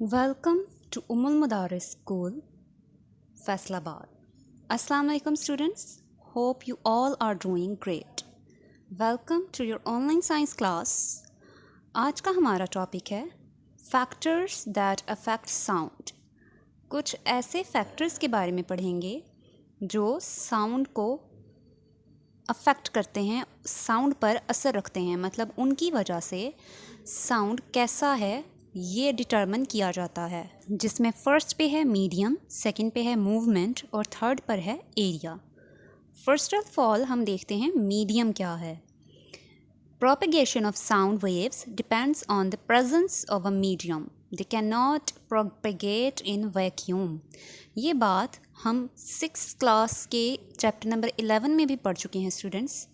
Welcome to Umul Madaris School, Faisalabad. Assalamu alaikum students. Hope you all are doing great. Welcome to your online science class. आज का हमारा topic है Factors that affect sound. कुछ ऐसे factors के बारे में पढ़ेंगे जो साउंड को अफेक्ट करते हैं, साउंड पर असर रखते हैं, मतलब उनकी वजह से साउंड कैसा है ये डिटरमिन किया जाता है, जिसमें फर्स्ट पे है मीडियम, सेकंड पे है मूवमेंट और थर्ड पर है एरिया। फर्स्ट ऑफ ऑल हम देखते हैं मीडियम क्या है। Propagation of sound waves depends on the presence of a medium. They cannot propagate in vacuum. ये बात हम 6th क्लास के चैप्टर नंबर 11 में भी पढ़ चुके हैं स्टूडेंट्स,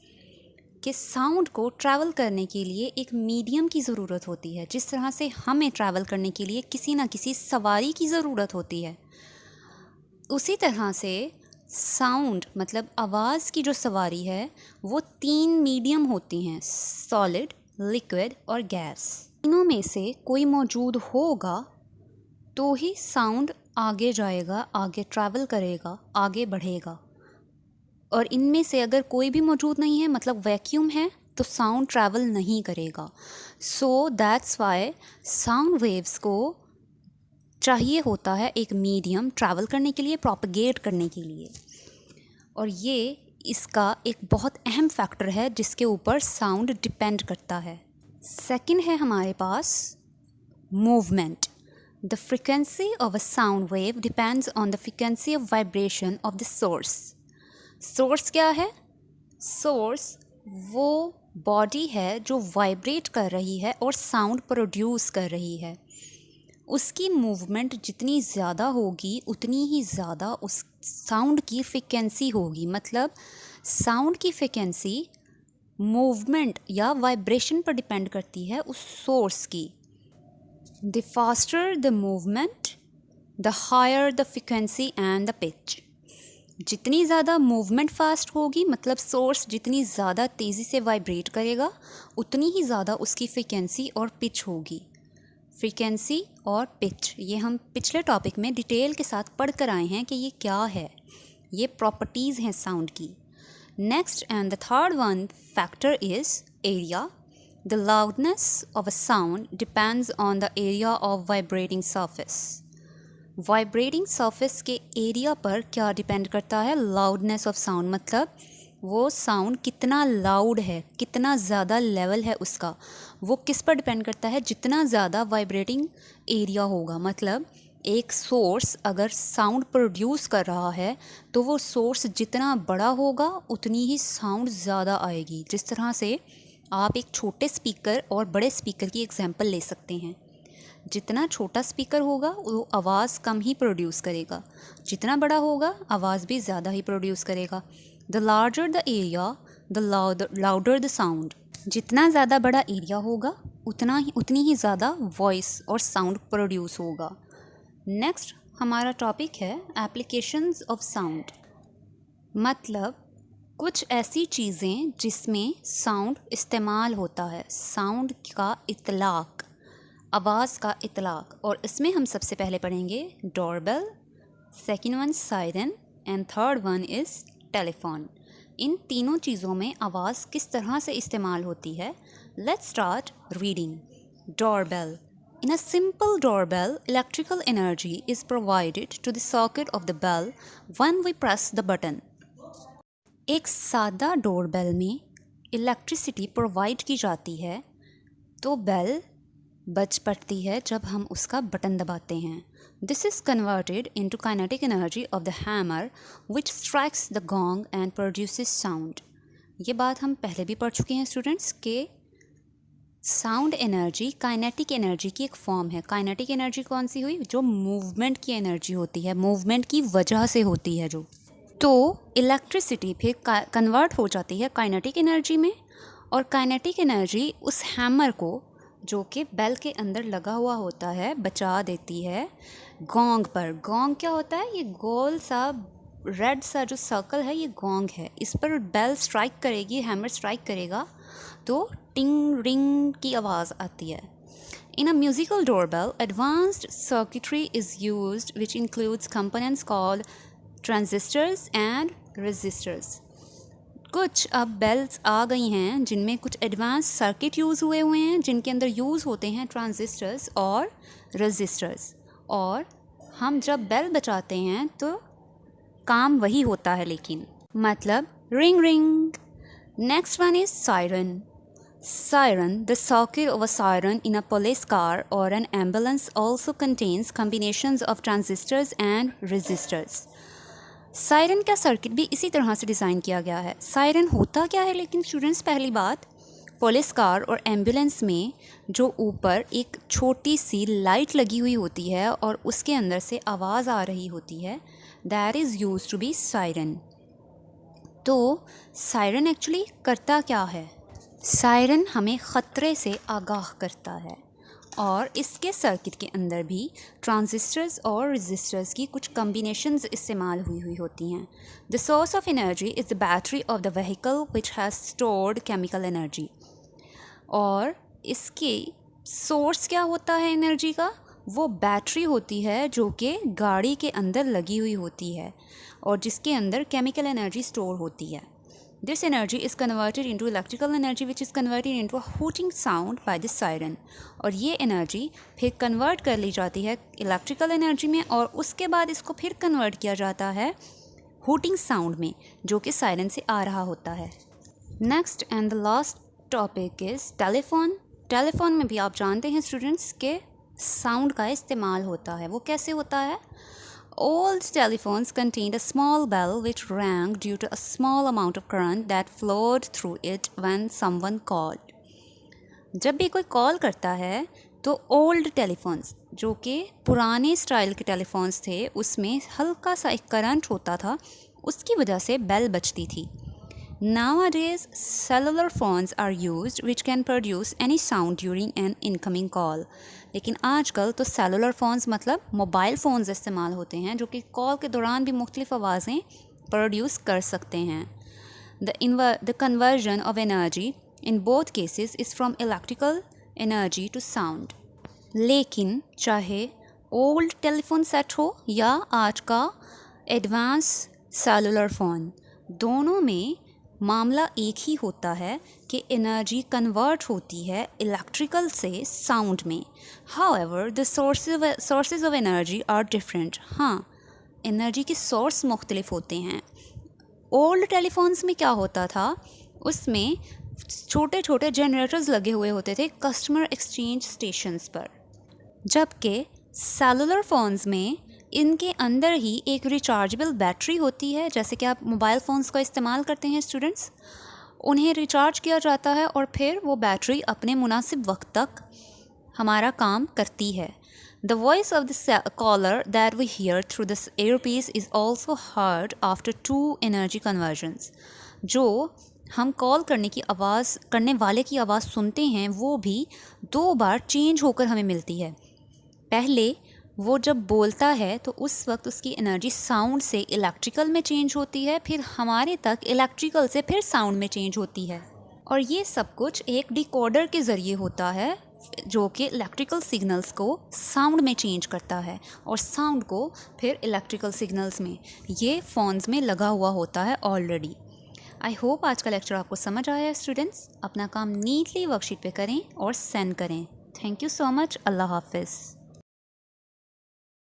कि साउंड को ट्रैवल करने के लिए एक मीडियम की ज़रूरत होती है। जिस तरह से हमें ट्रैवल करने के लिए किसी ना किसी सवारी की ज़रूरत होती है, उसी तरह से साउंड मतलब आवाज़ की जो सवारी है वो 3 मीडियम होती हैं, सॉलिड, लिक्विड और गैस। तीनों में से कोई मौजूद होगा तो ही साउंड आगे जाएगा, आगे ट्रैवल करेगा, आगे बढ़ेगा। और इनमें से अगर कोई भी मौजूद नहीं है, मतलब वैक्यूम है, तो साउंड ट्रैवल नहीं करेगा। So that's why sound waves को चाहिए होता है एक मीडियम ट्रैवल करने के लिए, प्रोपगेट करने के लिए। और ये इसका एक बहुत अहम फैक्टर है जिसके ऊपर साउंड डिपेंड करता है। सेकंड है हमारे पास movement. The frequency of a sound wave depends on the frequency of vibration of the source. Source क्या है? सोर्स वो बॉडी है जो वाइब्रेट कर रही है और साउंड प्रोड्यूस कर रही है। उसकी मूवमेंट जितनी ज़्यादा होगी उतनी ही ज़्यादा उस साउंड की फ्रीक्वेंसी होगी। मतलब साउंड की फ्रीक्वेंसी मूवमेंट या वाइब्रेशन पर डिपेंड करती है उस सोर्स की। The faster the movement the higher the frequency and the pitch. जितनी ज़्यादा मूवमेंट फास्ट होगी, मतलब सोर्स जितनी ज़्यादा तेज़ी से वाइब्रेट करेगा, उतनी ही ज़्यादा उसकी फ्रीक्वेंसी और पिच होगी। फ्रीक्वेंसी और पिच ये हम पिछले टॉपिक में डिटेल के साथ पढ़ कर आए हैं कि ये क्या है, ये प्रॉपर्टीज़ हैं साउंड की। Next and the third one factor is area. The loudness of a sound depends on the area of vibrating surface. Vibrating surface के एरिया पर क्या डिपेंड करता है? लाउडनेस ऑफ साउंड, मतलब वो साउंड कितना लाउड है, कितना ज़्यादा लेवल है उसका, वो किस पर डिपेंड करता है? जितना ज़्यादा वाइब्रेटिंग एरिया होगा। मतलब एक सोर्स अगर साउंड प्रोड्यूस कर रहा है तो वो सोर्स जितना बड़ा होगा उतनी ही साउंड ज़्यादा आएगी। जिस तरह से आप एक छोटे स्पीकर और बड़े स्पीकर की एग्जांपल ले सकते हैं। जितना छोटा स्पीकर होगा वो आवाज़ कम ही प्रोड्यूस करेगा, जितना बड़ा होगा आवाज़ भी ज़्यादा ही प्रोड्यूस करेगा। The larger the area the louder the sound. जितना ज़्यादा बड़ा एरिया होगा उतनी ही ज़्यादा वॉइस और साउंड प्रोड्यूस होगा। नेक्स्ट हमारा टॉपिक है एप्लीकेशंस ऑफ साउंड। मतलब कुछ ऐसी चीज़ें जिसमें साउंड इस्तेमाल होता है, साउंड का इतलाक़, आवाज़ का इतलाक़। और इसमें हम सबसे पहले पढ़ेंगे doorbell, second one siren and third one is telephone. इन तीनों चीज़ों में आवाज़ किस तरह से इस्तेमाल होती है? Let's start reading. Doorbell. In a simple doorbell electrical energy is provided to the socket of the bell when we press the button. एक सादा डोरबेल में इलेक्ट्रिसिटी प्रोवाइड की जाती है तो बेल बज पड़ती है जब हम उसका बटन दबाते हैं। This is converted into kinetic energy of the hammer which strikes the gong and produces sound. ये बात हम पहले भी पढ़ चुके हैं स्टूडेंट्स के साउंड एनर्जी काइनेटिक एनर्जी की एक फॉर्म है। काइनेटिक एनर्जी कौन सी हुई? जो मूवमेंट की एनर्जी होती है, मूवमेंट की वजह से होती है जो। तो इलेक्ट्रिसिटी फिर कन्वर्ट हो जाती है काइनेटिक एनर्जी में, और काइनेटिक एनर्जी उस हैमर को जो कि बेल के अंदर लगा हुआ होता है बचा देती है गोंग पर। गोंग क्या होता है? ये गोल सा रेड सा जो सर्कल है ये गोंग है। इस पर बेल स्ट्राइक करेगी, हैमर स्ट्राइक करेगा तो टिंग रिंग की आवाज़ आती है। In a musical doorbell, advanced circuitry is used which includes components called transistors and resistors. कुछ अब बेल्स आ गई हैं जिनमें कुछ एडवांस सर्किट यूज़ हुए हुए हैं जिनके अंदर यूज़ होते हैं ट्रांजिस्टर्स और रेजिस्टर्स, और हम जब बेल बजाते हैं तो काम वही होता है, लेकिन मतलब ring ring. Next one is siren. Siren, the circuit of a siren in a police car or an ambulance also contains combinations of transistors and resistors. Siren का सर्किट भी इसी तरह से डिज़ाइन किया गया है. सायरन होता क्या है लेकिन स्टूडेंट्स, पहली बात, पुलिस कार और एम्बुलेंस में जो ऊपर एक छोटी सी लाइट लगी हुई होती है और उसके अंदर से आवाज़ आ रही होती है, that is used to be siren. तो सायरन एक्चुअली करता क्या है? सायरन हमें ख़तरे से आगाह करता है और इसके सर्किट के अंदर भी ट्रांजिस्टर्स और रेजिस्टर्स की कुछ कम्बिनेशंस इस्तेमाल हुई होती हैं. The source of energy is the battery of the vehicle which has stored chemical energy. और इसके सोर्स क्या होता है एनर्जी का? वो बैटरी होती है जो कि गाड़ी के अंदर लगी हुई होती है और जिसके अंदर केमिकल एनर्जी स्टोर होती है. This energy is converted into electrical energy which is converted into a hooting sound by the siren. और ये एनर्जी फिर कन्वर्ट कर ली जाती है इलेक्ट्रिकल एनर्जी में और उसके बाद इसको फिर कन्वर्ट किया जाता है हूटिंग साउंड में जो कि सायरन से आ रहा होता है. Next and the last topic is telephone. Telephone में भी आप जानते हैं स्टूडेंट्स के साउंड का इस्तेमाल होता है. वो कैसे होता है? Old telephones contained a small bell which rang due to a small amount of current that flowed through it when someone called. जब भी कोई कॉल करता है तो ओल्ड टेलीफोन्स जो कि पुराने स्टाइल के टेलीफोन्स थे उसमें हल्का सा एक करंट होता था, उसकी वजह से बेल बजती थी. Nowadays, cellular phones are used which can produce any sound during an incoming call. लेकिन आजकल तो सेलुलर फ़ोन्स मतलब मोबाइल फ़ोन्स इस्तेमाल होते हैं जो कि कॉल के दौरान भी मुख्तलिफ आवाज़ें प्रोड्यूस कर सकते हैं. The conversion of energy in both cases is from electrical energy to sound. लेकिन चाहे ओल्ड टेलीफोन सेट हो या आज का एडवांस सेलुलर फ़ोन, दोनों में मामला एक ही होता है कि एनर्जी कन्वर्ट होती है इलेक्ट्रिकल से साउंड में. However the sources of energy are different. हाँ, एनर्जी के सोर्स मुख्तलिफ होते हैं. ओल्ड टेलीफोन्स में क्या होता था, उसमें छोटे छोटे जनरेटर्स लगे हुए होते थे कस्टमर एक्सचेंज स्टेशंस पर, जबकि सेलुलर फ़ोन्स में इनके अंदर ही एक रिचार्जेबल बैटरी होती है. जैसे कि आप मोबाइल फ़ोन्स का इस्तेमाल करते हैं स्टूडेंट्स, उन्हें रिचार्ज किया जाता है और फिर वो बैटरी अपने मुनासिब वक्त तक हमारा काम करती है. The voice of the caller that we hear through this earpiece is also heard after 2 energy conversions. जो हम कॉल करने वाले की आवाज़ सुनते हैं वो भी 2 बार चेंज होकर हमें मिलती है. पहले वो जब बोलता है तो उस वक्त उसकी एनर्जी साउंड से इलेक्ट्रिकल में चेंज होती है, फिर हमारे तक इलेक्ट्रिकल से फिर साउंड में चेंज होती है. और ये सब कुछ एक डिकोडर के ज़रिए होता है जो कि इलेक्ट्रिकल सिग्नल्स को साउंड में चेंज करता है और साउंड को फिर इलेक्ट्रिकल सिग्नल्स में. ये फ़ोन्स में लगा हुआ होता है ऑलरेडी. आई होप आज का लेक्चर आपको समझ आया है स्टूडेंट्स. अपना काम नीटली वर्कशीट पे करें और सेंड करें. Thank you so much. अल्लाह हाफिज़.